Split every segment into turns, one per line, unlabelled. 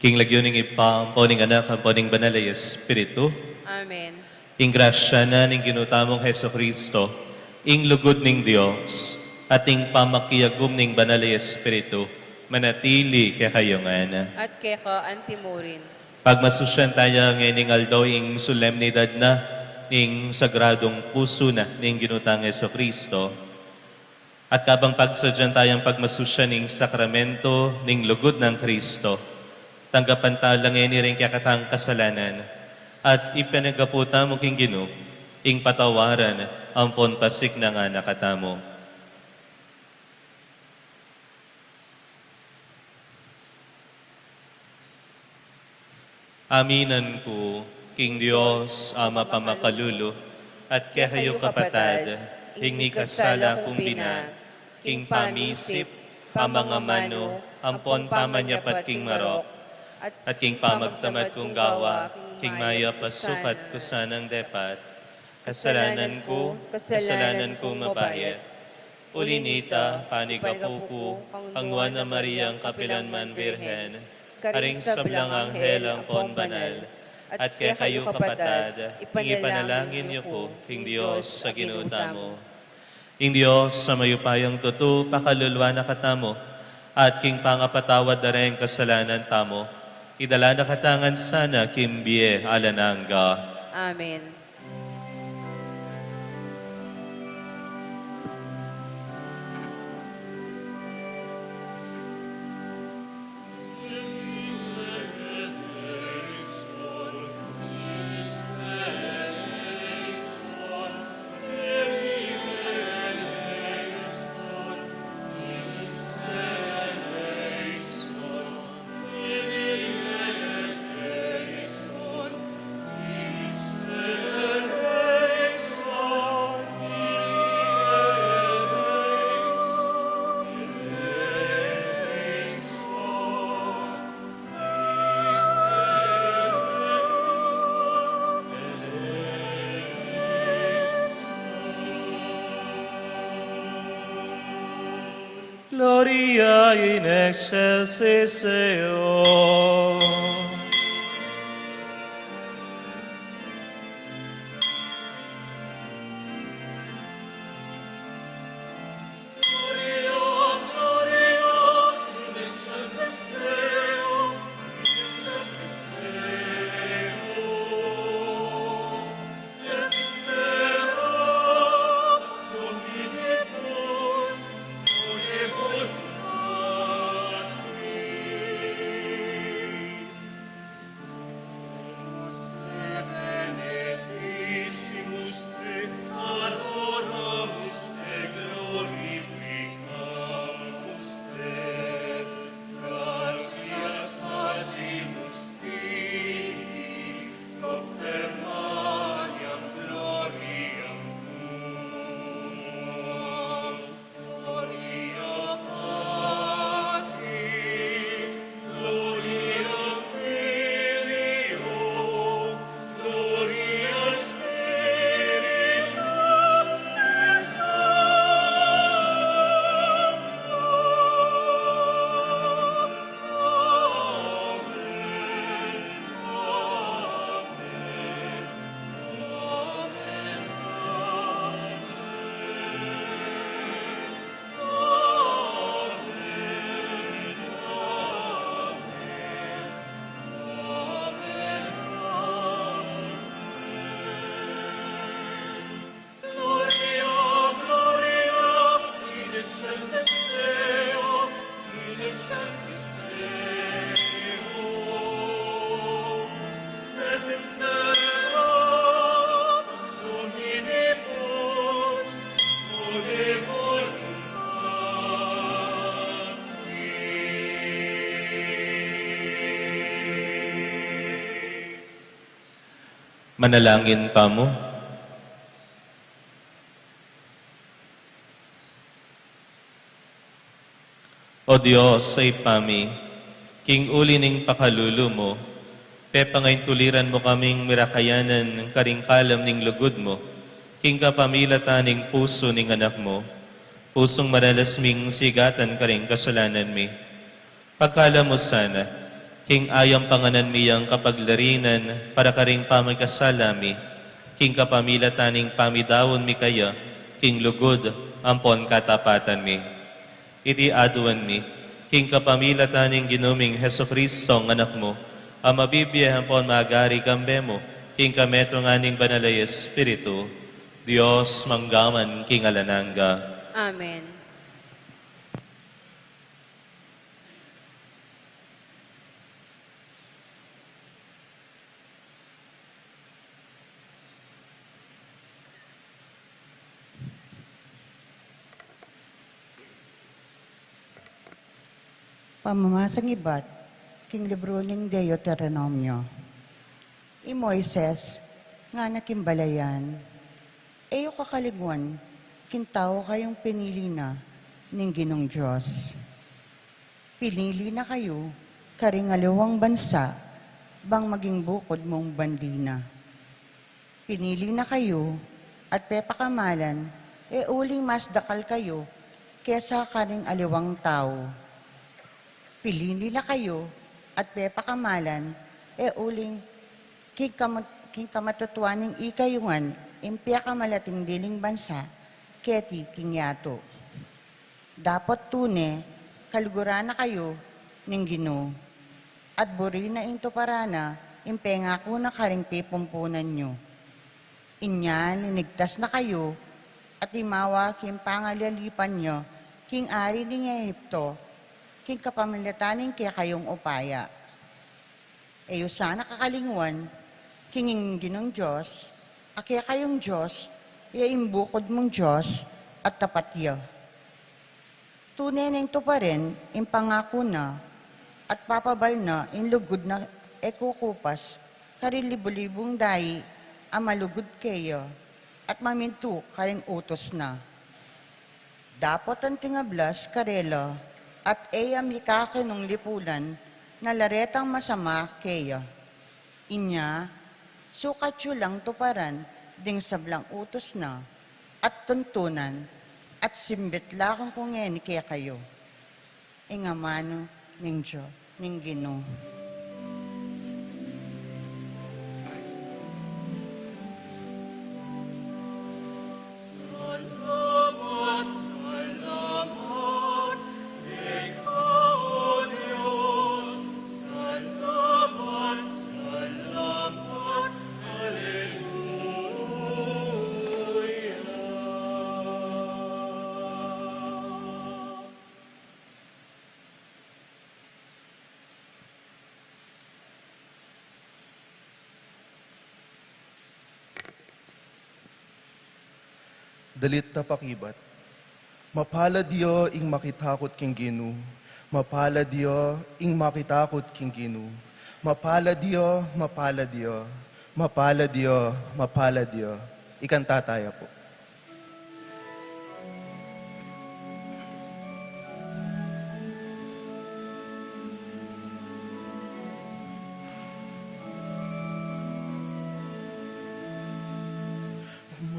King lagyuning ipamponing anak ang poning banal ay Espiritu.
Amen.
Ing grasya na ning ginutamong Heso Kristo, ing lugod ning Dios, at ing pamakiyagum ning banal ay Espiritu, manatili kay kayongan.
At keka antimurin.
Pagmasusyan tayo ngayon aldaw ing solemnidad na ning sagradong puso na ning ginutang Heso Kristo. At kabang pagsadyan tayong pagmasusyan ning sakramento ning lugod ng Kristo, tanggapan tayo lang ngayon rin kakatang kasalanan at ipanagaputa mo king Ginoo, ing patawaran ang ponpasik na nga nakatamo. Aminan ko, King Diyos, Ama pamakalulo, at kahayo kapatad, hingi kasala kong bina, King pamisip, pamangamano, ampon pamanyapat King Marok, at King pamagtamad kong gawa, King Maya pasukat ko sanang depat, kasalanan ko mabayat. Ulinita, panigapuko, ang Juana Mariang Kapilanman Birhen, karing sablang anghel ang pon banal, at kay kayo kapatad, ipanalangin niyo po, King Diyos sa ginuta mo. King Diyos, sa mayupayang tuto, pakalulwa na katamo, at King pangapatawad na rin kasalanan tamo, idala na katangan sana, Kimbiye alanangga.
Amen.
Gloria in excelsis Deo. Manalangin pa mo. O Diyos, sa ipami, King uli ning pakalulo mo, pepangay tuliran mo kaming mirakayanan ng karingkalam ning lugod mo, King kapamilatan ning puso ning anak mo, pusong manalasming sigatan ka rin kasalanan mi. Pagkala mo sana, King ayam panganan miyang kapaglarinan, para karing pamagkasalami. King kapamilataning pamidawon mi kaya, King lugod, ampon katapatan mi. Iti aduan mi, King kapamilataning ginuming Heso Kristo ang anak mo, ang mabibiyahan pon magari kambe mo, King kametro nganing banalay Espiritu, Diyos manggaman King alananga.
Amen.
Pamamasang ibat, king libro ng Deuteronomio. I Moises, nga nakimbalayan, eyo kakalingon, kintaw kayong pinili na ng Ginong Diyos. Pinili na kayo, karingalawang bansa, bang maging bukod mong bandina. Pinili na kayo, at pepakamalan, uling mas dakal kayo, kesa karing aliwang tao. Pilili na kayo at pepakamalan, uling king kamatutuaning ikayungan, impya kamalating diling bansa, keti king yato. Dapat tune, kalugura na kayo, ning Ginoo. At buri na into parana, impenga ko na karing pipumpunan nyo. Inya, linigtas na kayo, at imawa king pangalalipan nyo, king ari ng Ehipto, king kapamilataning kaya kayong upaya. Eyo sana kakalinguan, king Ginong Diyos, kaya kayong Diyos, imbukod mong Diyos, at tapat ya. Tunay na ito pa rin, impangako na, at papabal na, inlugod na ekukupas, karilibo-libong dayi, amalugod kayo, at mamintu karing utos na. Dapat ang tingablas karela, at eyam ikake nung lipulan, na laretang masama kaya. Inya, sukat yu lang tuparan, ding sablang utos na, at tuntunan, at simbit lakong kung ngeni kaya kayo. Ingamano ning Diyo, ning Ginoo.
Dalit ta pakibat. Mapalad Diyo ing makitakot king Ginoo. Mapalad Diyo ing makitakot king Ginoo. Mapalad Diyo, mapalad Diyo. Mapalad Diyo, mapalad Diyo. Ikanta tayo po.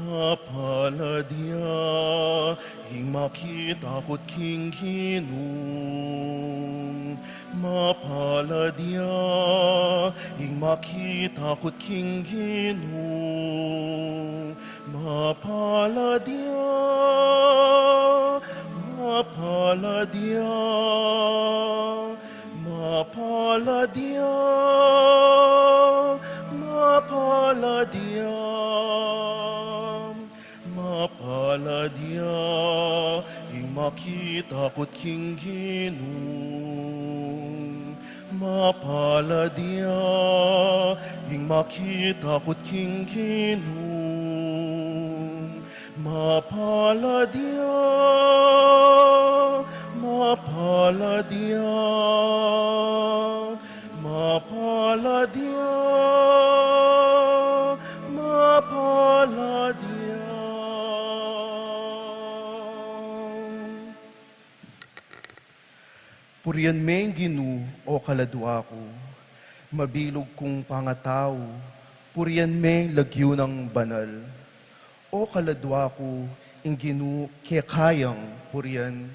Mapaladia, ing makitakot king Ginoo. Mapaladia, ing makitakot king Ginoo. Mapaladia, mapaladia, mapaladia, mapaladia. Mapaladia, ing makitakot king Ginoo. Mapaladia, ing makitakot king Ginoo. Mapaladia, mapaladia, mapaladia, mapaladia. Purian meng Ginoo o kaladwa ko, mabilog kong pangataw, purian meng lagyo ng banal. O kaladwa ko, ing Ginoo kayang purian.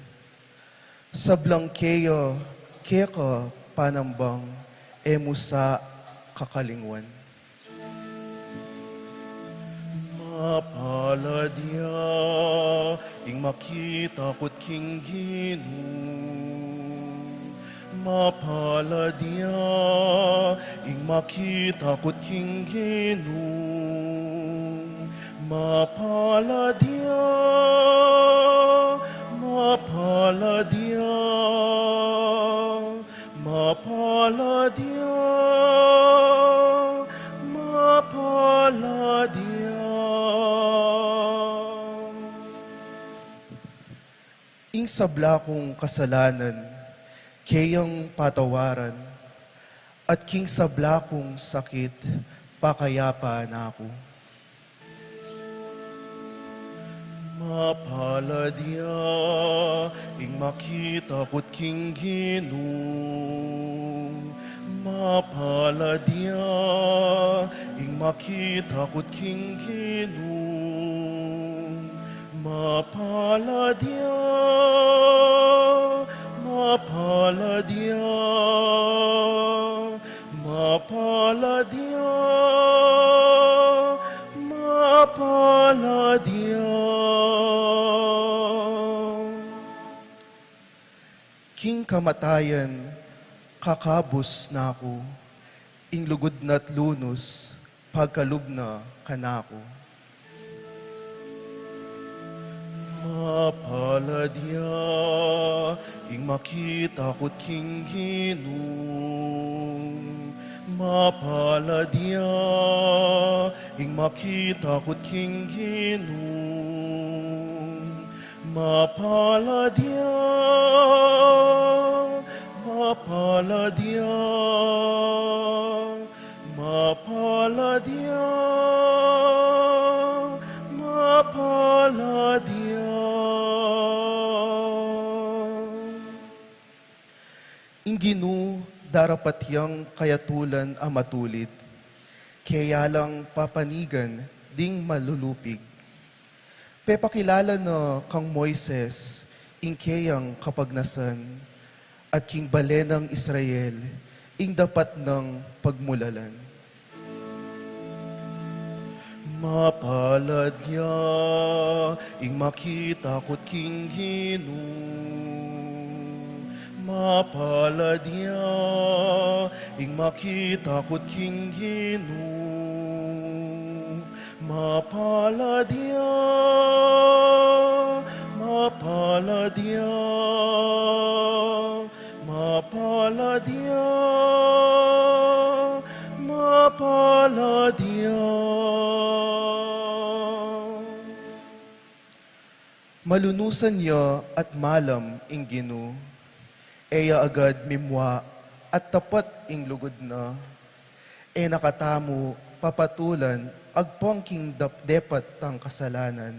Sablang kaya, keka panambang, emo sa kakalingwan. Mapaladya, ing makita ko't king Ginoo. Mapaladya, ing makita ko't king Ginoo. Mapaladya, mapaladya, mapaladya, mapaladya. Ing sabla kong kasalanan, kayang patawaran, at king sabla kong sakit, pakayapa na ako. Mapaladya, ing makita ko't king Ginoo. Mapaladya, ing makita ko't king Ginoo. Mapaladya, mapaladya, mapaladya, mapaladya. King kamatayan, kakabos na ako, ing lugod na't lunos, pagkalubna kanako. Mapaladya, ing makita ko't king Ginoo. Mapaladya, ing makita ko't king Ginoo. Mapaladya, mapaladya, mapaladya, mapaladya. Ing Ginoo, darapatyang kayatulan a matulit, kaya lang papanigan ding malulupig. Pepakilala na kang Moises, ing kayang kapagnasan, at king balenang Israel, ing dapat ng pagmulalan. Mapaladya, ing makita ko't king Ginoo. Mapaladya, ing makita ko't king Ginoo. Mapaladya, mapaladya, mapaladya, mapaladya. Malunusan niya at malam ing Ginoo, eya agad mimwa at tapat ing lugod na, e nakatamo papatulan agpong king depat tang kasalanan,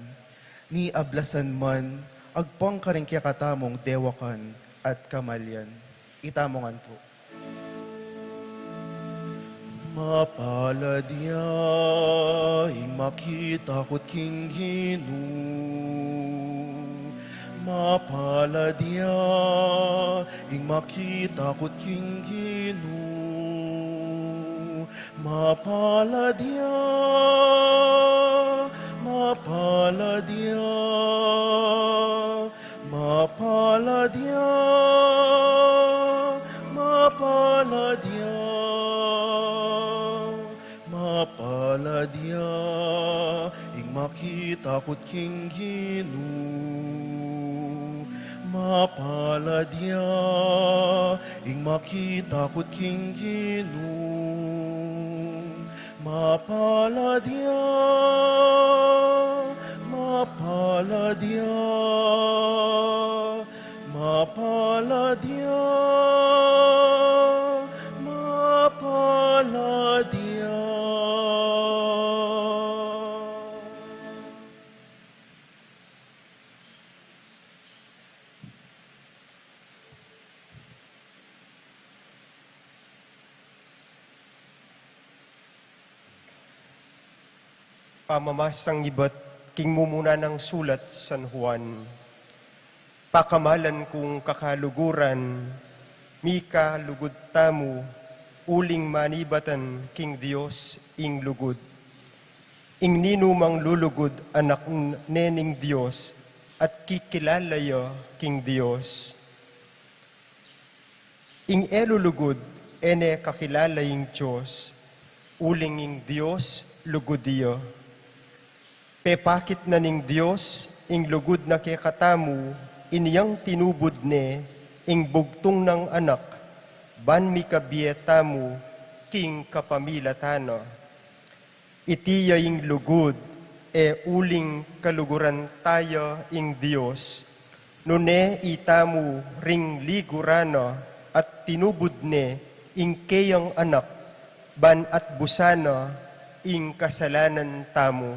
ni ablasan man agpong karing katamong dewakan at kamalyan. Itamongan po. Mapaladya, ing makita ko't king Ginoo. Mapaladya, ing makita ko't king Ginoo. Mapaladya, mapaladya, mapaladya, mapaladya, mapaladya, ing makita ko't king Ginoo. Mapaladya, ing makita ko't king Ginoo. Mapaladya, mapaladya, mapaladya, mapaladya.
Pamamasang iba't king mumuna ng sulat San Juan. Pakamalan kung kakaluguran, mika lugod tamu, uling manibatan king Dios ing lugod. Ing ninumang lulugod anak nening Dios at kikilalaya king Dios. Ing elulugod ene kakilalaying Diyos, uling ing Dios lugodiyo. Pepakit na ning Dios, ing lugod na kekatamu, iniyang tinubod ne, ing bugtong ng anak, ban mi kabietamu, king kapamilatano. Itiya ing lugod, uling kaluguran tayo ing Dios, nune itamu ring ligurano, at tinubod ne, ing kayang anak, ban at busana, ing kasalanan tamu.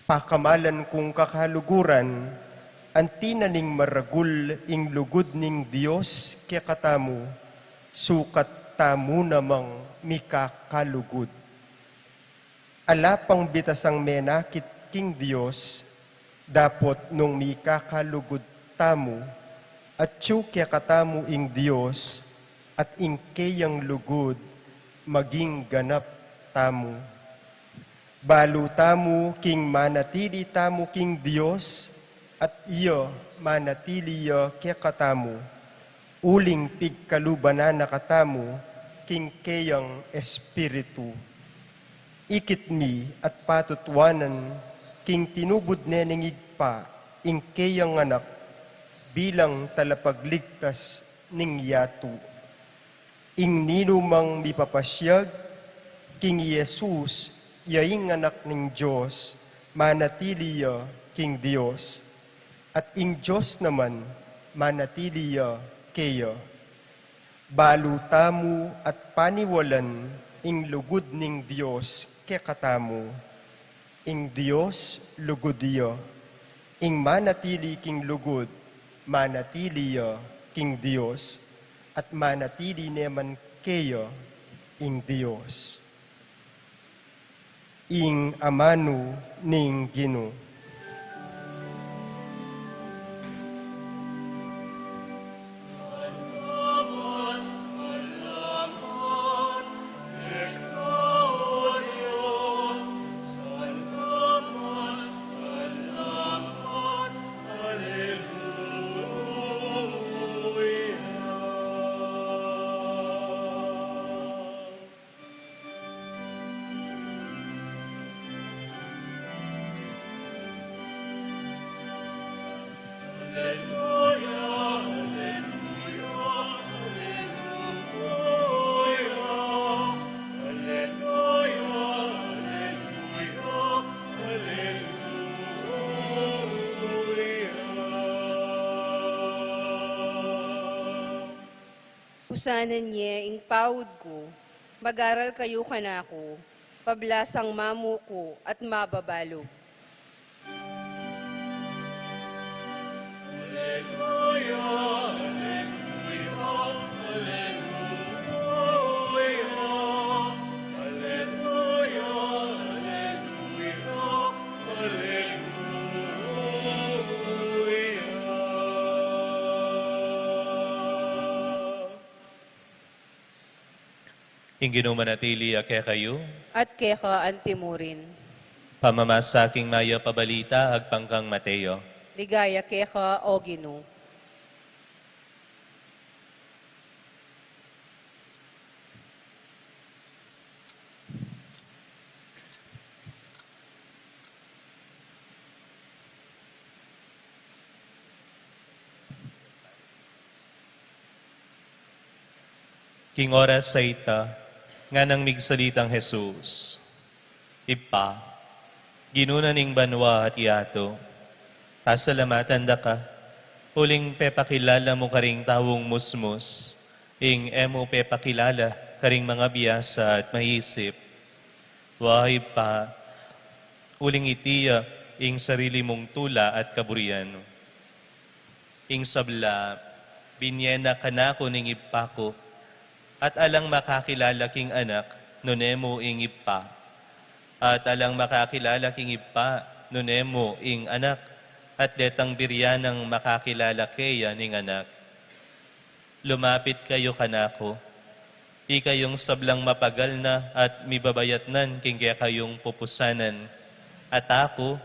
Pakamalan kong kakaluguran, antinaning maragul ing lugod ning Dios kekatamu, sukat tamu namang mikakalugod. Alapang bitasang menakit king Dios, dapot nung mikakalugod tamu, at siyo kekatamu ing Dios, at ing kayang lugod, maging ganap tamu. Balu tamu king manatili tamu king Dios, at iyo manatili yo kekatamu, uling pigkalubanan na katamu, king kayang espiritu. Ikit mi at patutwanan, king tinubod neneng igpa, ing kayang anak, bilang talapagligtas ning yatu. Ing ninumang mipapasyag, king Jesus, yaing anak ning Diyos, manatiliya king Diyos. At ing Diyos naman, manatiliya kayo. Balutamu at paniwalan, ing lugod ning Diyos kekatamu. Ing Diyos lugodiyo. Ing manatili king lugod, manatiliya king Diyos. At manatili naman kayo, ing Diyos. Ing amanu ning Ginoo.
Pusanan niya ing pawod ko, mag-aral kayo kanako, pablasang mamu ko at mababalo.
Ing ginumanatili ake kayo,
At keka antimurin.
pamamasaking maya pabalita agpangkang Mateo.
Ligaya keka o Ginoo.
King oras sa ita, nga nang migsalitang Jesus. Ipa, ginunaning banwa at iato, pasalamatan da ka, huling pepakilala mo karing tawong musmus, ing emo pepakilala karing mga biyasa at maisip. Wahay pa, huling itiya, ing sarili mong tula at kaburian. Ing sabla, binyena kanako ning ipako, at alang makakilala king anak, nunemo ing ipa. At alang makakilala king ipa, nunemo ing anak. At detang biryanang makakilala kaya ning anak. Lumapit kayo kanako, Ikayong sablang mapagal na at mibabayatnan king kaya kayong pupusanan. At ako,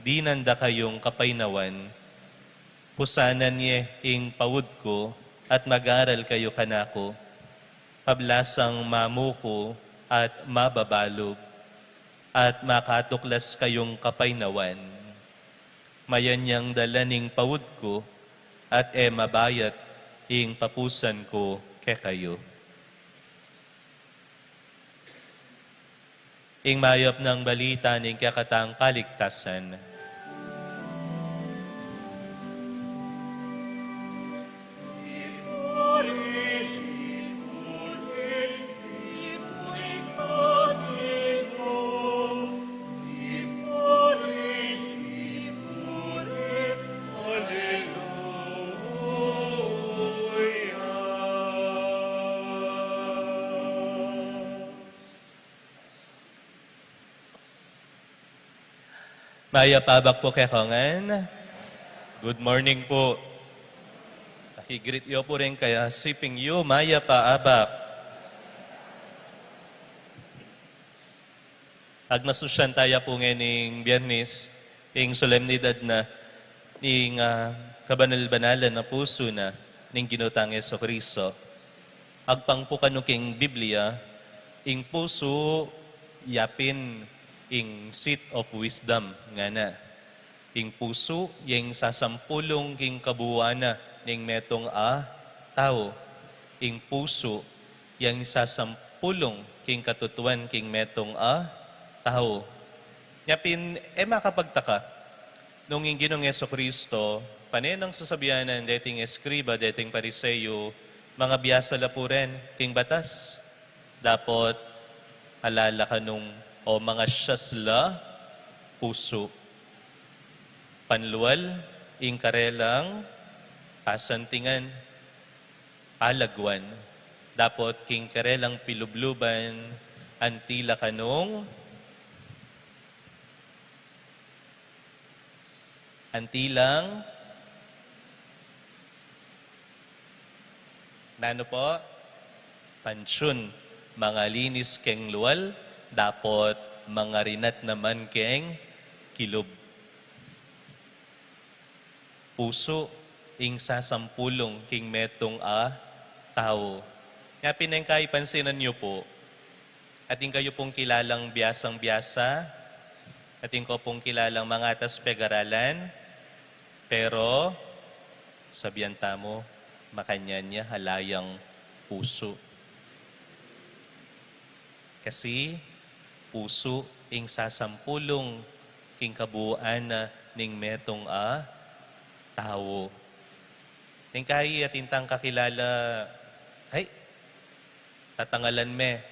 di nanda kayong kapainawan. Pusanan niya ing pawud ko at mag-aral kayo kanako. Pablasang mamuko at mababalog at makatuklas kayong kapainawan. Mayanyang dalaning pawud ko at mabayat ing papusan ko ke kayo. Ing mayap ng balita ning kakatang kaligtasan. Maya pabak po kekongan. Good morning po. Nakigreet yo po rin kaya siping yo, maya paabak. Agmasusyan tayo po ngayon Biyernes, ing solemnidad na, ing kabanal-banalan na puso na, ning ginutang Jesucristo. Agpang po kanuking Biblia, ing puso yapin ing seat of wisdom nga na. Ing puso, yung sasampulong king kabuuana ning metong tao. Ing puso, yung sasampulong king katutuan king metong tao. Yapin, makapagtaka, nung ing Ginong Jesucristo, panenang sasabihanan dating eskriba, dating pariseyo, mga biyasa lapuren, king batas. Dapat, alala ka nung o mga siyasla, puso. Panluwal, ingkarelang, pasantingan, palagwan. Dapat king karelang pilubluban, antila kanong, antilang, nano po? Pansyon, mga linis keng luwal, dapat mga rinat naman keng kilob. Puso, ing sasampulong king metong tao. Nga pinengkay pansinan niyo po, ating kayo pong kilalang biyasang-biyasa, ating ko pong kilalang mga atas pegaralan, pero sabihan tamo, makanya niya halayang puso. Kasi, puso ing sasampulong king kabuuan na ning metong tao. Tingkahi at intang kakilala, ay, tatangalan me,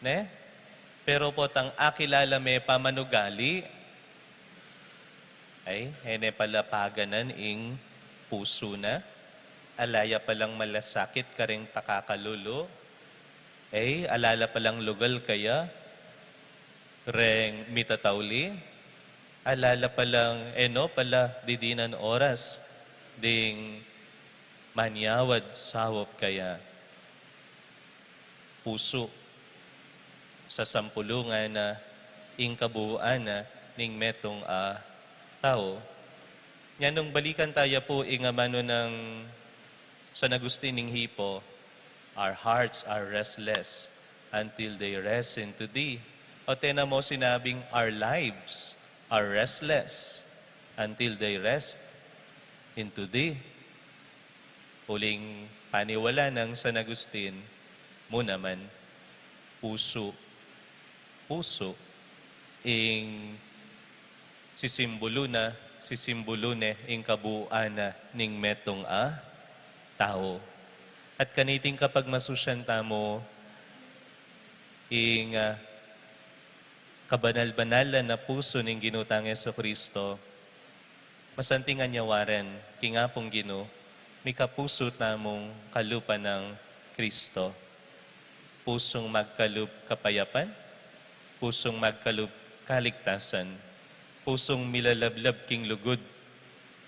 ne? Pero po tang akilala me pamanugali, ay, hene pala paganan ing puso na, alaya palang malasakit ka ring pakakalulo, ay, alala palang lugal kaya, reng mitatawli, alala palang pala didinan oras, ding manyawad sawop kaya. Puso, sa sampulungan na ing kabuuan na ning metong tao. Nga nung balikan tayo po ing amano ng San Agustin ning Hipo, our hearts are restless until they rest into thee. O tena mo sinabing, our lives are restless until they rest into thee. Huling paniwala ng San Agustin, mo naman, puso. Puso, ing sisimbolo ne, ing kabuuan na ning metong tao. At kaniting kapag masusyan tamo, ing kabanal-banalan na puso ning ginutang Jesucristo, masantingan niya waren, kingapong Gino, may kapuso tamong kalupa ng Kristo. Pusong magkalup kapayapan, pusong magkalup kaligtasan, pusong milalablab king lugod,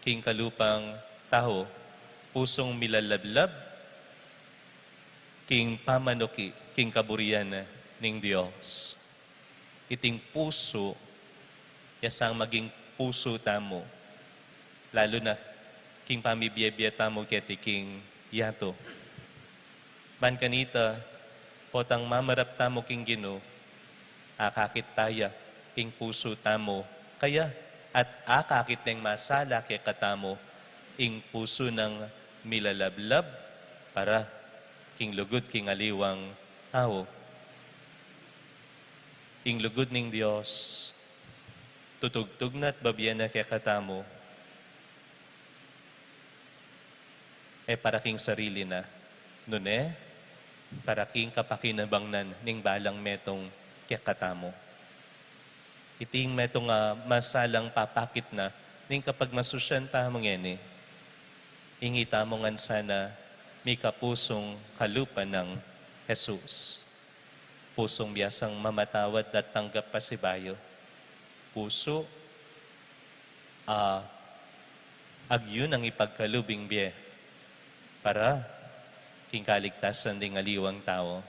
king kalupang taho, pusong milalablab king pamanuki, king kaburian ning Dios. Iting puso, yasang maging puso tamo, lalo na king pamibiyebye tamo keti king yato. Man kanita, potang mamarap tamo king Gino, akakit taya king puso tamo, kaya at akakit ng masala kay katamo, ing puso ng milalablab para king lugod king aliwang tao. Ing lugod ning Dios, tutugtog na't babiyan na kay katamo, para king sarili na. Nune, para king kapakinabangnan ning balang metong kay katamo. Iting metong masalang papakit na, ning kapag masusyan tamong yan ingi tamongan sana may kapusong kalupa ng Jesus. Pusong biyasang mamatawad at tanggap pasibayo. Puso, agyon ang ipagkalubing biye para king kaligtasan ding aliwang tao.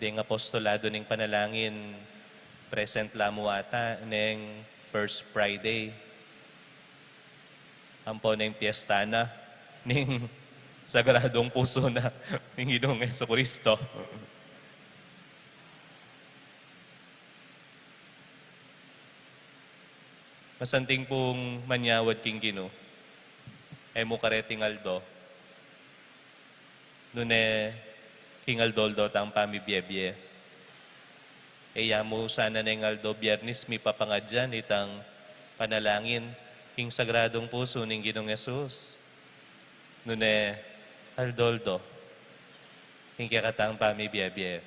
Ding apostolado ning panalangin, present lamo ata ning First Friday. Ampo ning piyesta na, ning sagradong puso na, ning Ginoong Jesucristo. Masanting pong manyawad king Gino, mo kareting aldo, nune king aldoldo tang pamibiyebye. Mo sana ng aldo biyernes mi papangadyan itang panalangin king sagradong puso ning Ginoong Jesus. Nune aldoldo, king kakatang pamibiyebye.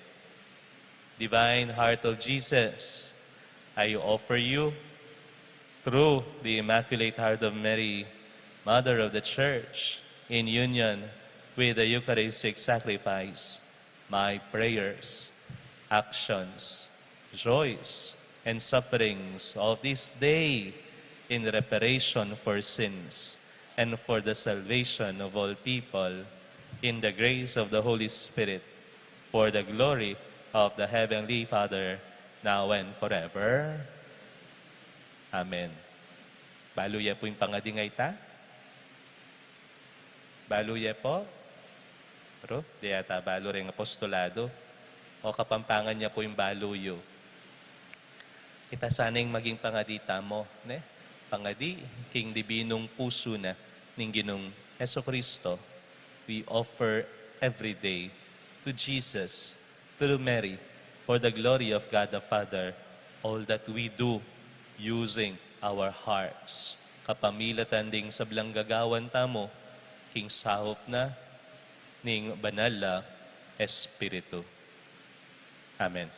Divine Heart of Jesus, I offer you through the Immaculate Heart of Mary, Mother of the Church, in union with the Eucharistic sacrifice, my prayers, actions, joys, and sufferings of this day in reparation for sins and for the salvation of all people, in the grace of the Holy Spirit, for the glory of the Heavenly Father, now and forever. Amen. Baluya po yung pangadingay ta? Baluya po? Pero, di ata balo rin apostolado. O kapampangan niya po yung baluyo. Ita sana'y maging pangadita mo, ne? Pangadi, king dibinong puso na ning Ginoong Jesucristo, we offer every day to Jesus, through Mary, for the glory of God the Father, all that we do using our hearts. Kapamilatan ding sablang gagawan tamo, king sahop na ning banal na Espiritu. Amen.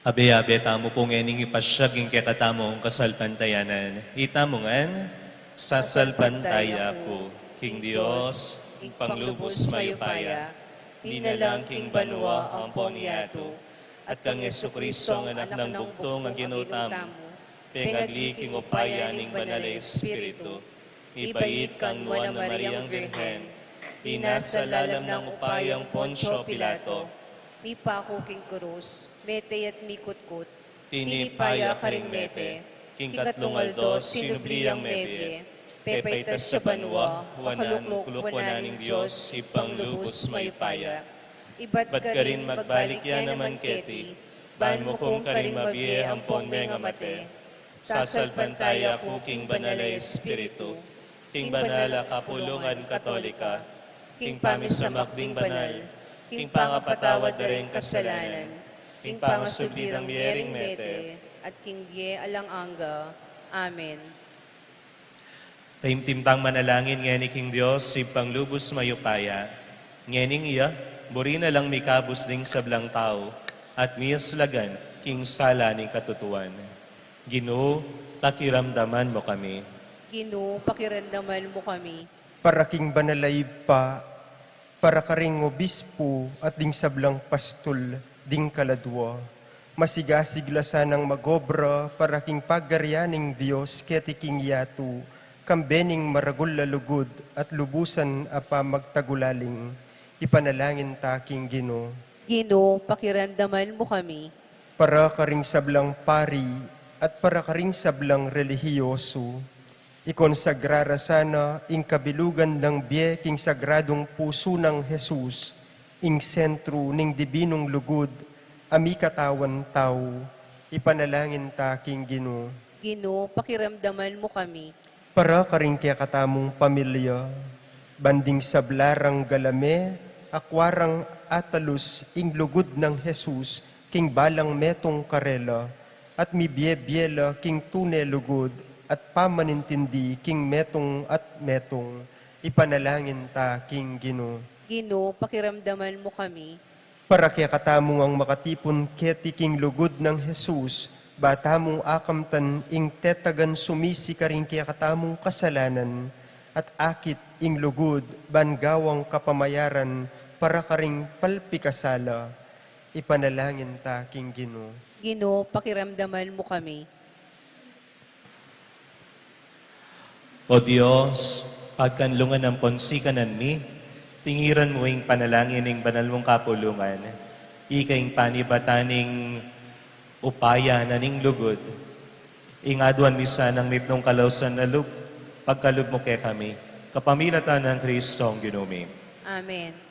Abe-abe tamo pong ening ipasyaging kekatamong kasalpantayanan. Itamongan, sasalpantaya ko, King Dios, ing panglubos mayupaya, dinalang king banwa ang poniato, at kang Jesucristo ang anak ng bugtong ang ginutamo, pengagli king upaya ning banal na Espiritu, ibait kang Nuan na Mariang Birhen, pinasa lalam ng upayang Poncio Pilato,
mi pako king krus, mete at mi kutkut,
tinipaya karing mete, king katlungaldo, sinubliyang mebye, pepaitas sa banwa, wanan, kulukwanan ng Diyos, ipang lubos mayupaya.
Ibat
Ba't ka rin magbalik yan naman keti, ban mo kung karing mabiye hampon nga mate, sasalpantaya ko king banala Espiritu, king banala kapulungan katolika, king pamisamakding banal, king pangapatawad na rin kasalanan, king pangasubli ng miyering mete,
at king bie alang angga. Amen.
Taimtimtang manalangin nga ni King Diyos, ipang lubos mayupaya, Ngening iya, buri na lang mikabos ding sablang tao, at miyaslagan king sala ning katutuan. Ginoo, pakiramdaman mo kami.
Ginoo, pakiramdaman mo kami.
Para king banalay pa, para karing obispo at ding sablang pastol, ding kaladwa. Masigasiglasan ng magobra para king pagaryaning Diyos keti king yatu, kambening maragul lalugod at lubusan apa magtagulaling. Ipanalangin ta king Ginoo.
Ginoo, pakiramdaman mo kami.
Para karing sablang pari at para karing sablang relihiyoso, ikonsagrara sana ing kabilugan ng biye king sagradong puso ng Jesus, ing sentro ning dibinong lugod, ami katawan tao, ipanalangin ta king Ginoo.
Ginoo, pakiramdaman mo kami.
Para karing kaya katamong pamilya, banding sablarang galame, akwarang atalus ing lugod ng Jesus, king balang metong karela, at mibiye-biyela king tune lugod, at pamanintindi king metong at metong, ipanalangin ta king Ginoo.
Ginoo, pakiramdaman mo kami.
Para kaya katamong ang makatipon keti king lugod ng Jesus, batamong akamtan ing tetagan sumisi ka rin kaya katamong kasalanan, at akit ing lugod bangawang kapamayaran para karing palpikasala, ipanalangin ta king Ginoo.
Ginoo, pakiramdaman mo kami.
O Diyos, pagkanlungan ng ponsikanan mi, tingiran mo ing panalangin ng banal mong kapulungan, ikaing panibataning upaya na ning lugod, ingaduan misa ng mipnong kalawsan na lub, pagkalub mo kay kami, kapamilatan ng Kristong ginumi.
Amen.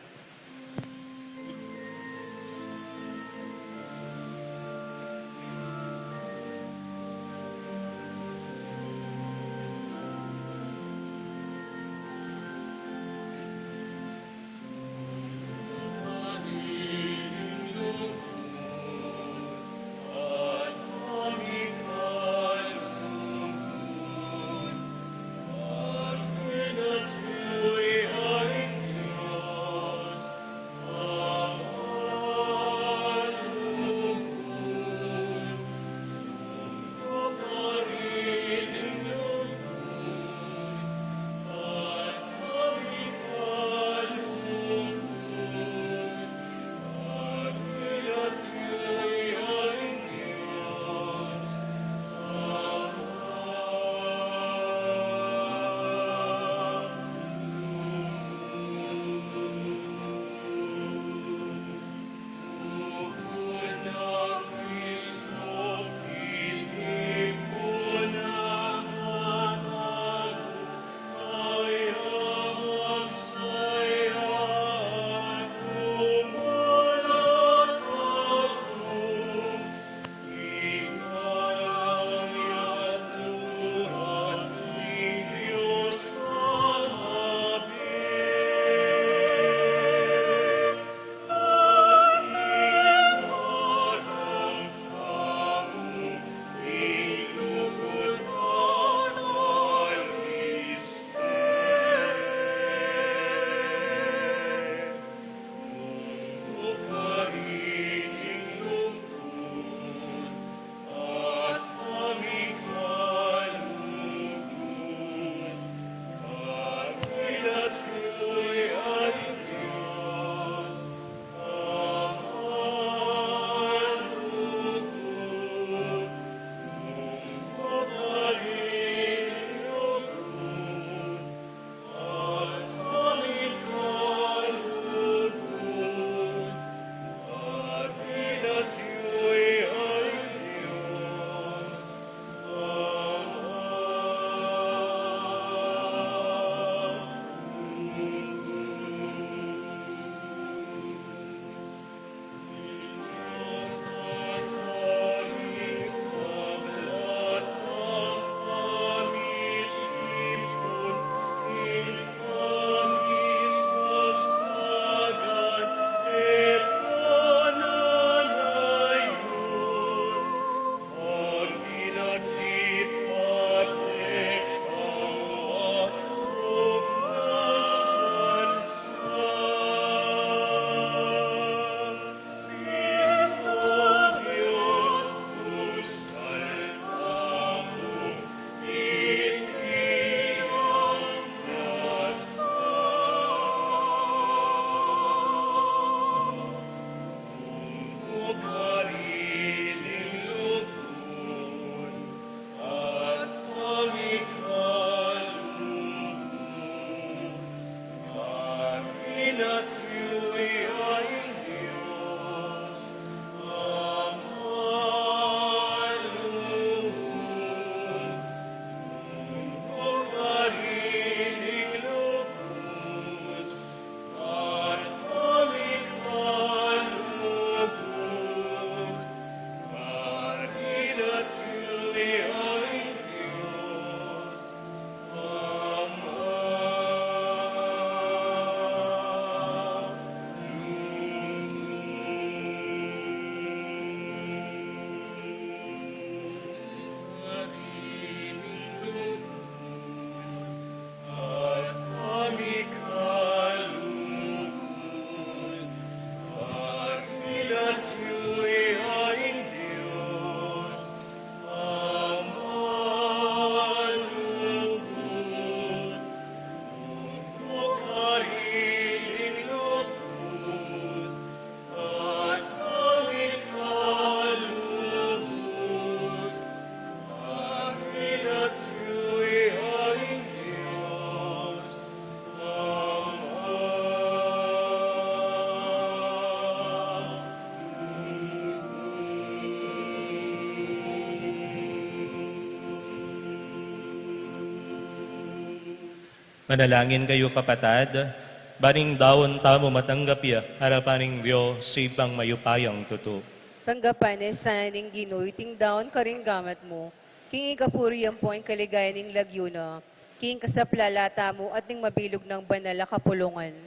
Manalangin kayo kapatad, baning dawon tamo matanggapya, harapaning Diyos sa ibang mayupayang tuto.
Tanggapan sana ning Ginoo, iting daon ka rin gamat mo. King ikapuriyan po ang kaligayan ning lagyo na. King kasaplalata mo at ning mabilog ng banala kapulungan.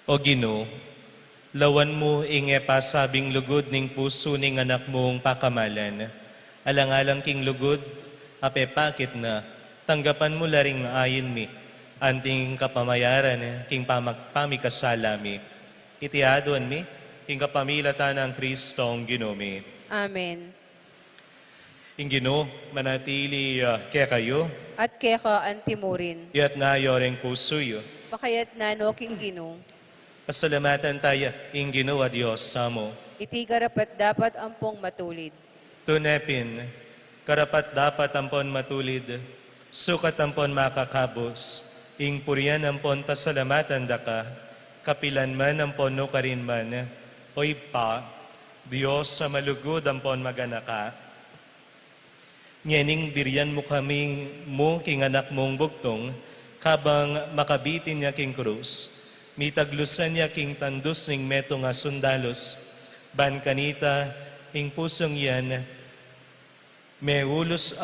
O Ginoo, lawan mo inge pasabing lugod ning puso ning anak mong pakamalan. Alang-alang king lugod, ape pakit na, tanggapan mo laring ayin mi, anting kapamayaran, king pamikasalami. Itiaduan mi, king kapamilatan ng Kristong Ginoo.
Amen.
Ing Ginoo, manatili kaya kayo,
At keka antimurin.
yat na yoreng pusoyo.
Pakayat nano king Ginoo.
Pasalamatan tayo, ing Ginoo a Diyos tamo.
Iti karapat dapat ampong matulid.
Tunepin, karapat dapat ampon matulid, sukat ampon makakabos, ing purian ampon pasalamatan daka, kapilan man ampon no karin man, oy pa, Diyos sa malugod ampon maganaka. Ngening biryan mo kami mo king anak mong bugtong, kabang makabitin niya king krus, mitaglusan niya king tandus ning meto nga sundalos, ban kanita ing pusong yan, may ulos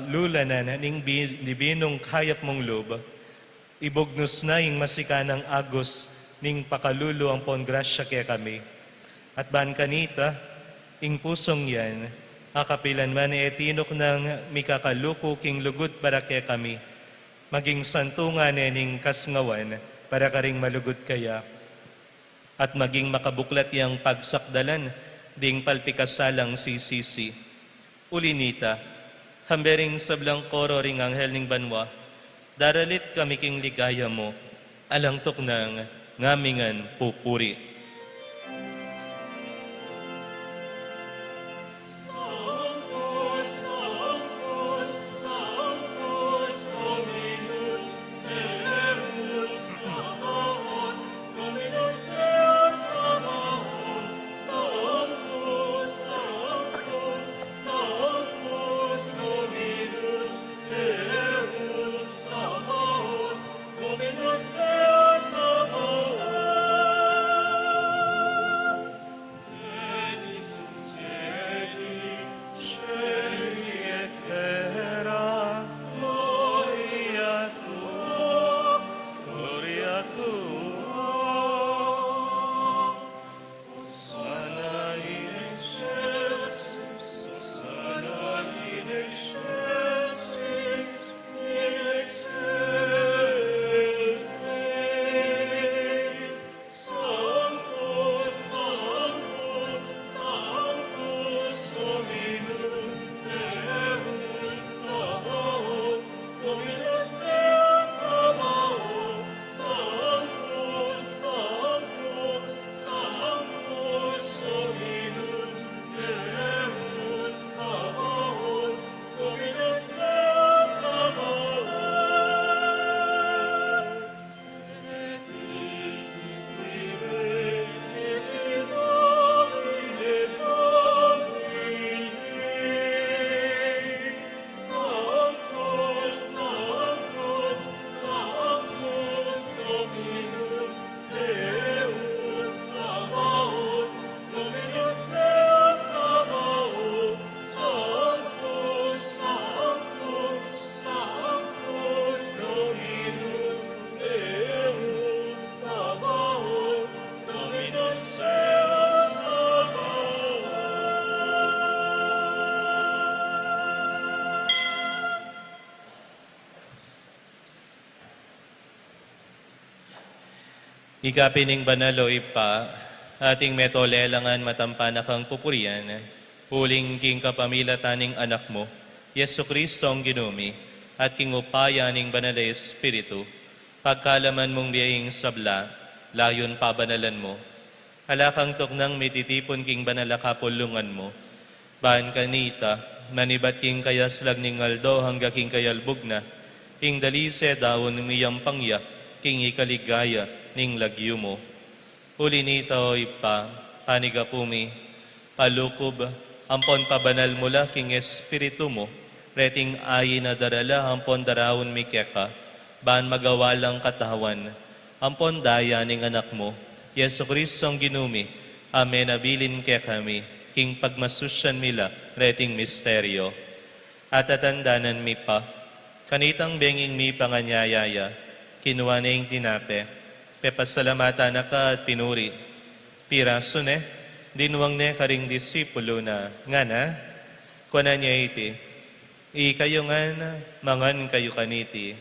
lulanan ning binong kayap mong lob, ibugnos na ing masikanang agos ning pakalulo ang pon grasya kaya kami. At ban kanita, ing pusong yan, akapilan man etinok ng mikakaluko king lugod para kaya kami, maging santungan ning kasngawan para karing malugod kaya, at maging makabuklat yang pagsakdalan, ding palpikasalang sisisi. Ulinita, hambering sablang koro ring anghel ning banwa, daralit kami king ligaya mo, alangtok ng ngamingan pupuri. Ikapining banalo ipa, ating metolelangan matampanak pupurian, huling king kapamilataning anak mo, Yesu Kristo ang Ginoo, at king upaya ning banal na Espiritu, pagkalaman mong biyaying sabla, layon pabanalan mo, halakang toknang mititipon king banal na kapulungan mo, baan kanita, manibat king kayaslag ning aldo hangga king kayalbog na, king dalise dawon miyang pangya, king ikaligaya, ning lagyo mo. Uli nita o ipa, panigapumi, palukob, ampon pabanal mula king espiritu mo, reting ayin na darala, ampon darawon mikeka, baan magawalang katawan, ampon daya ning anak mo, Yesu Kristong ginumi, amen abilin ke kami, king pagmasusyan mila, reting misteryo. At atandanan mi pa, kanitang benging mi panganyayaya, kinuha na yung tinape, pepasalamatan na ka at pinuri, piraso ne, dinuwang ne karing disipulo na, nga na, kuna niya iti, kayo nga na, mangan kayo kaniti,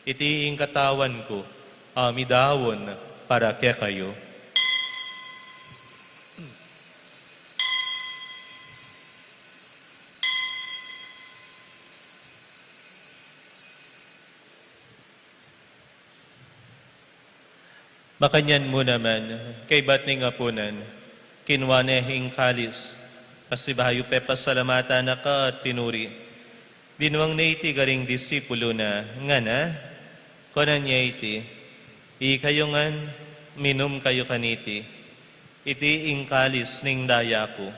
iti ing katawan ko, amidawon para kaya kayo. Makanyan mo naman, kay ba't ni ngapunan, kinwanehing kalis, pasibahayo pepasalamatan na ka at pinuri. Dinuwang na iti garing disipulo na, nga na, kunan niya iti, kayo ngan, minum kayo kaniti, iti ing kalis ning daya ko,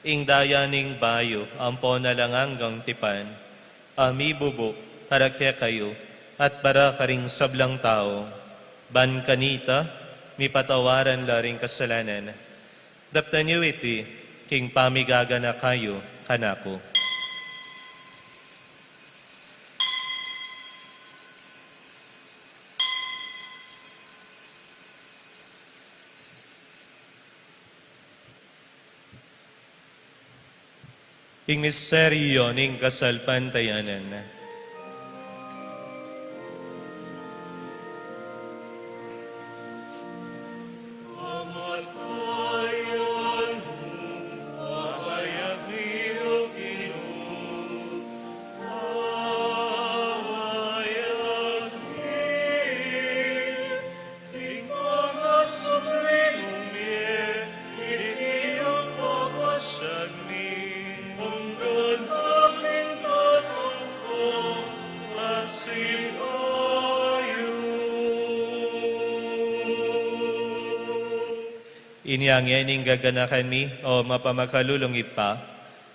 ing daya ning bayo, ampo na lang hanggang tipan, bubo, para kaya kayo, at para karing sablang tao, ban kanita, mi patawaran laring kasalanan. Daptan niyo iti, king pamigaga na kayo, kanako. Ing misteryo ning kasalpantayanan. Inyangyaning gaganakan mi o mapamakalulong ipa,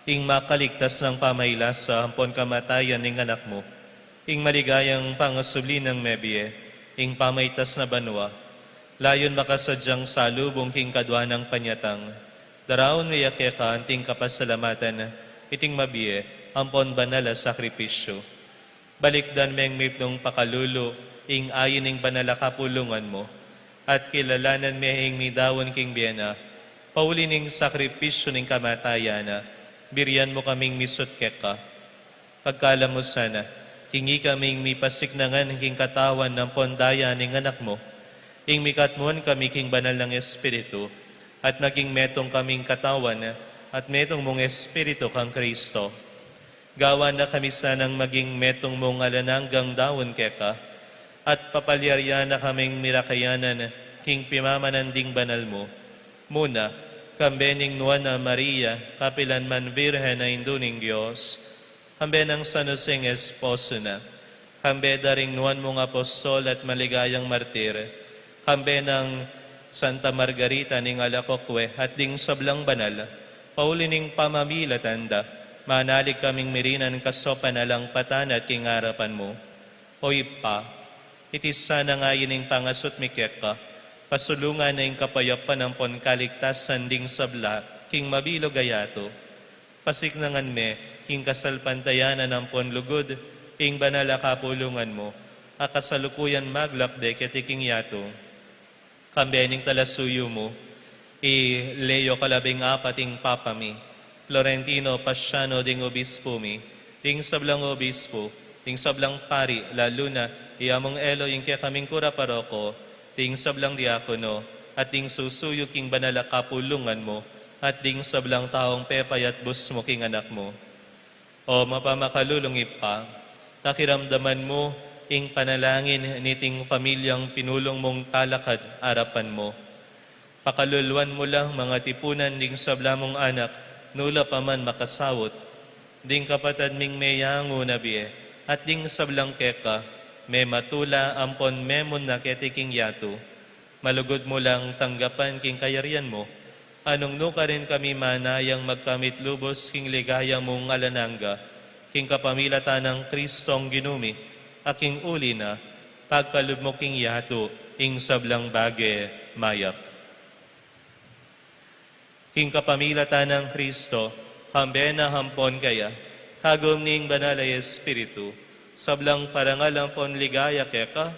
ing makaligtas ng pamaylas sa hampon kamatayan ng anak mo, ing maligayang pangasubli ng mebye, ing pamaytas na banwa, layon makasadyang salubong king kadwa ng panyatang, daraon ngayake ka anting kapasalamatan, iting mabiye, ampon banala sakripisyo. Balikdan meng mipnong pakalulo, ing ayin ing banala kapulungan mo, at kilalanan mehing midawon king biyana, paulining sakripisyo ning kamatayana, biryan mo kaming misut keka. Pagkala mo sana, hingi kaming mipasiknangan king katawan ng pondaya ning anak mo, ing mikatmuan kami king banal ng Espiritu, at maging metong kaming katawan, at metong mong Espiritu kang Kristo. Gawa na kami sanang maging metong mong alananggang dawon keka, at papalyarya na kaming mirakayanan, king pimamananding banal mo. Muna, kambening Nuana Maria, kapilan man Birhen na induning Diyos, kambe ng San Joseng Esposo na, kambe daring nuan mong apostol at maligayang martir, kambe ng Santa Margarita ning Alacocwe at ding sablang banal, paulining pamamila tanda, manalig kaming mirinan kasopan alang patan at king harapan mo. Oy pa, itis sana nga yining pangasot mikek ka, pasulungan na yung kapayapan ng ponkaligtasan ding sabla, king mabilo gayato. Pasiknangan me, king kasalpantayanan ng ponlugod, ing banala kapulungan mo, akasalukuyan maglakde ketiking yato. Kambening talasuyo mo, Leo kalabing apating papami, Florentino Pasiano ding obispo mi, ding sablang obispo, ding sablang pari, lalo na, iyamong elo yung kaya kaming kura paroko, ding sablang diakono, at ding susuyo king banala kapulungan mo, at ding sablang taong pepay at bus mo king anak mo. O mapamakalulong ipa, takiramdaman mo, ing panalangin niting pamilyang pinulong mong talakad arapan mo. Pakaluluan mo lang mga tipunan ding sabla mong anak, nula pa man makasawot, ding kapatad ming meyango na biye, at ding sablang keka, may matula ampon memon na ketiking yato. Malugod mo lang tanggapan king kayarian mo. Anong nuka rin kami manayang magkamit lubos king ligaya mong alananga, king kapamilata ng Kristong ginumi, aking uli na, pagkalub mo king yato, ing sablang bage mayap. King kapamilatan ng Kristo, hambe na hampon kaya, kagom ning banal ay Espiritu, sablang parangal ang pon ligaya keka,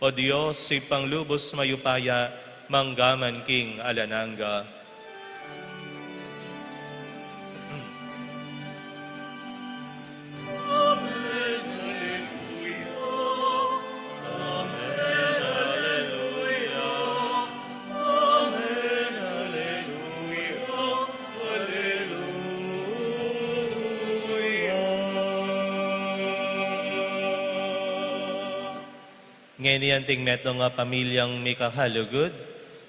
o Diyos si panglubos mayupaya, manggaman king alananga. Ngayon ting meto nga pamilyang may kahalugod,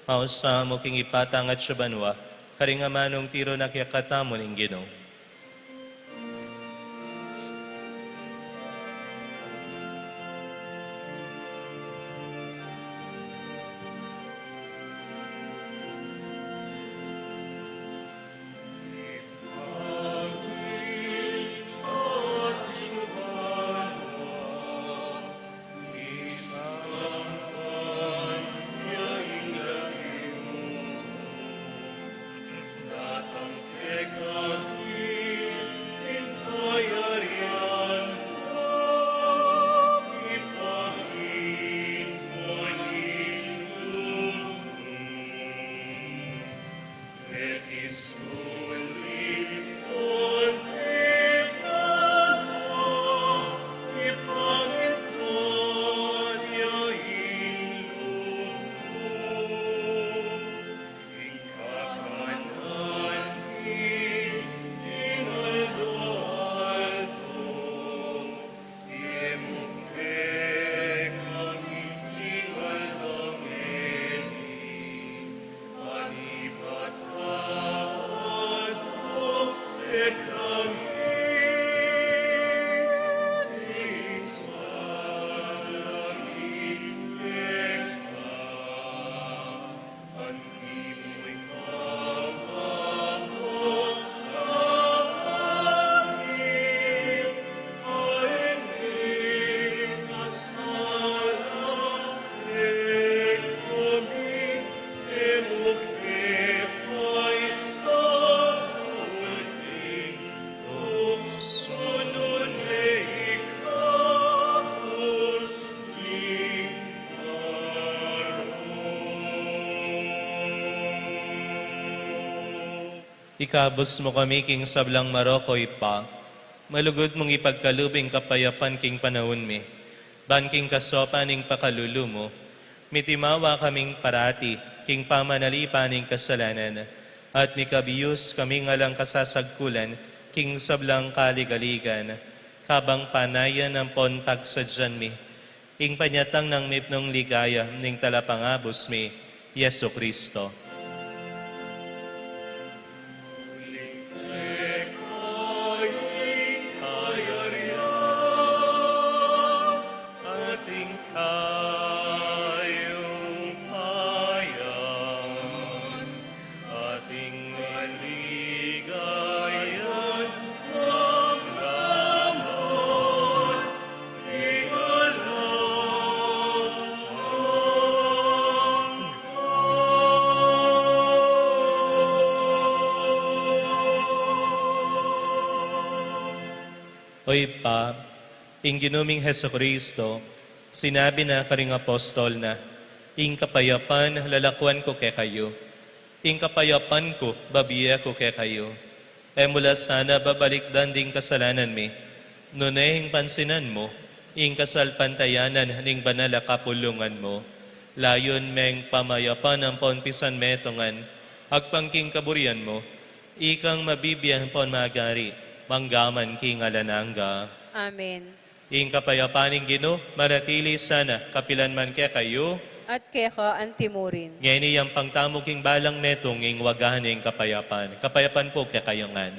mausta mo king ipatang at siyabanwa, karinga manong tiro na kiyakatamo ning Ginoo. Ikabos mo kami king sablang Marokoy pa, malugod mong ipagkalubing kapayapan king panahon mi, banking kasopan ning pakalulu mo, mitimawa kaming parati, king pamanalipan ning kasalanan, at mikabiyos kaming alang kasasagkulan, king sablang kaligaligan, kabang panayan ng pon pagsadyan mi, ing panyatang ng mipnong ligaya, ning talapangabos mi, Yesu Kristo. Oy pa, ing ginuming Heso Kristo, sinabi na karing apostol na, ing kapayapan lalakwan ko kay kayo, ing kapayapan ko babiya ko kay kayo. Mula sana babalik ding kasalanan mi, nunay pansinan mo, ing kasalpantayanan ning banala kapulungan mo, layon meng pamayapan ang ponpisan metongan, agpangking kaburian mo, ikang mabibiyahan pon magari, manggaman king alananga.
Amen.
Ing kapayapaning Ginoo, manatili sana kapilan man kay kayo,
At keka antimurin.
ngayon iyang pangtamo king balang metong ing wagahan ing kapayapan. Kapayapan po kay kayongan.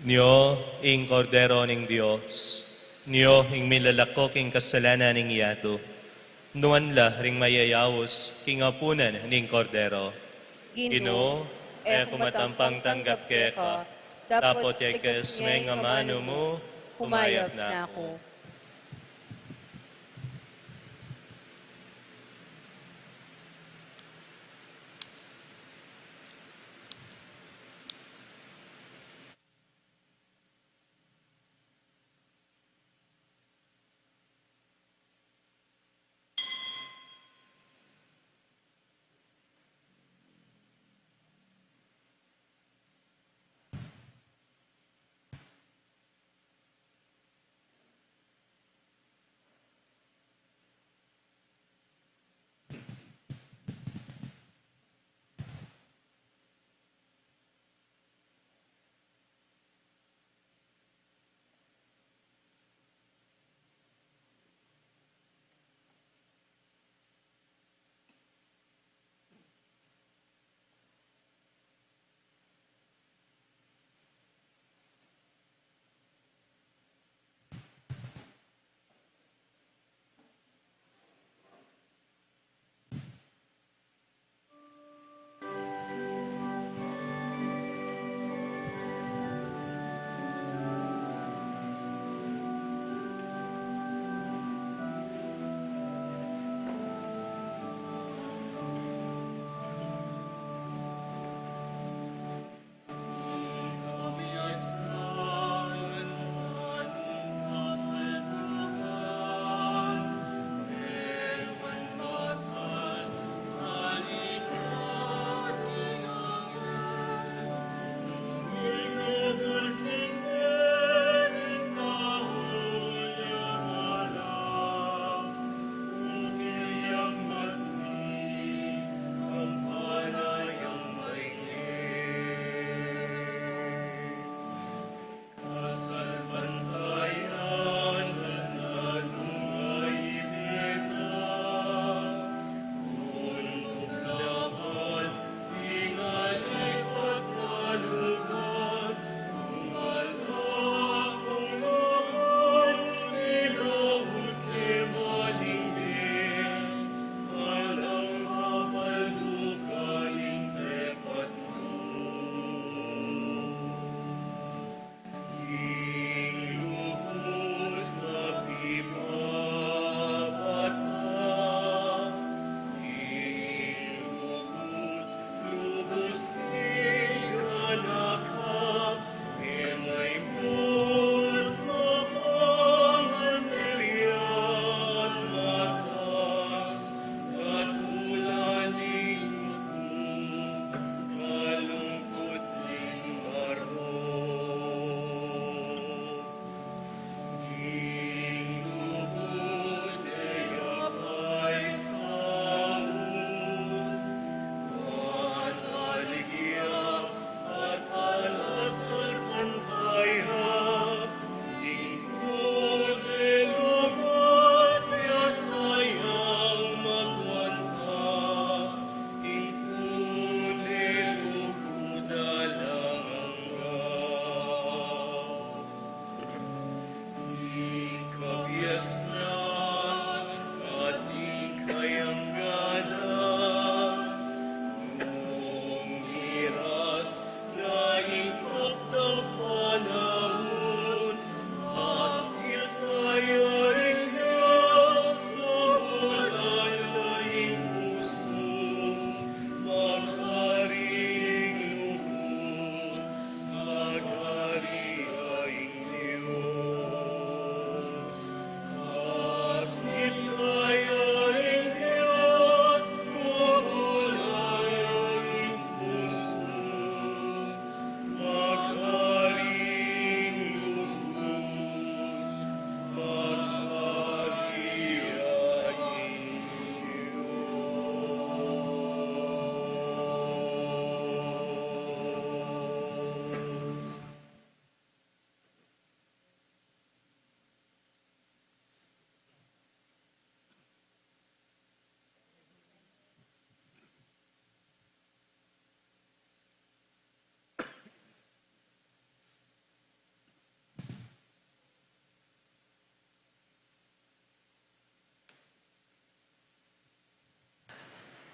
Nyo, ing kordero ning Dios, nyo, ing milalako king kasalanan ning iyato, nuan la ring mayayawos king apunan ning kordero. Ginoo, kumatampang tanggap ka, tapos yakas may nga mano mo, humayap na ako.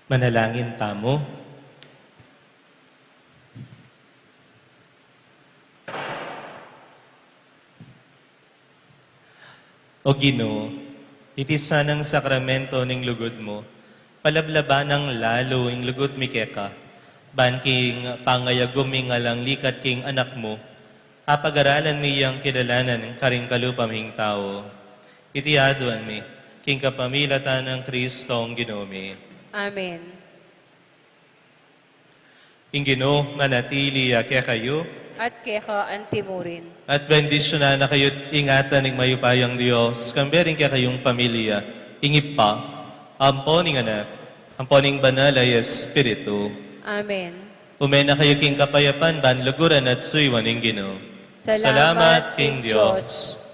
Manalangin tamo. O Ginoo, iti sanang sakramento ning lugod mo, palablaban ng lalo ing lugod mi keka, ban king pangayagom mi nga lang likat king anak mo, apag-aralan mi yang kilalanan ng karing kalupaming tao. Iti aduan mi, king kapamilatan ng Kristong Ginoo mi.
Amen.
Ing Ginoo, manatili kaya kayo,
At keka antimurin.
at bendisyonan na kayo't ingatan ng mayupayang Diyos, kamberin kaya kayong pamilya, ingip pa, amponing anak, amponing banal ay Espiritu.
Amen.
Umena kayo king kapayapan, banlaguran at suywan ng Ginoo. Salamat, King Diyos.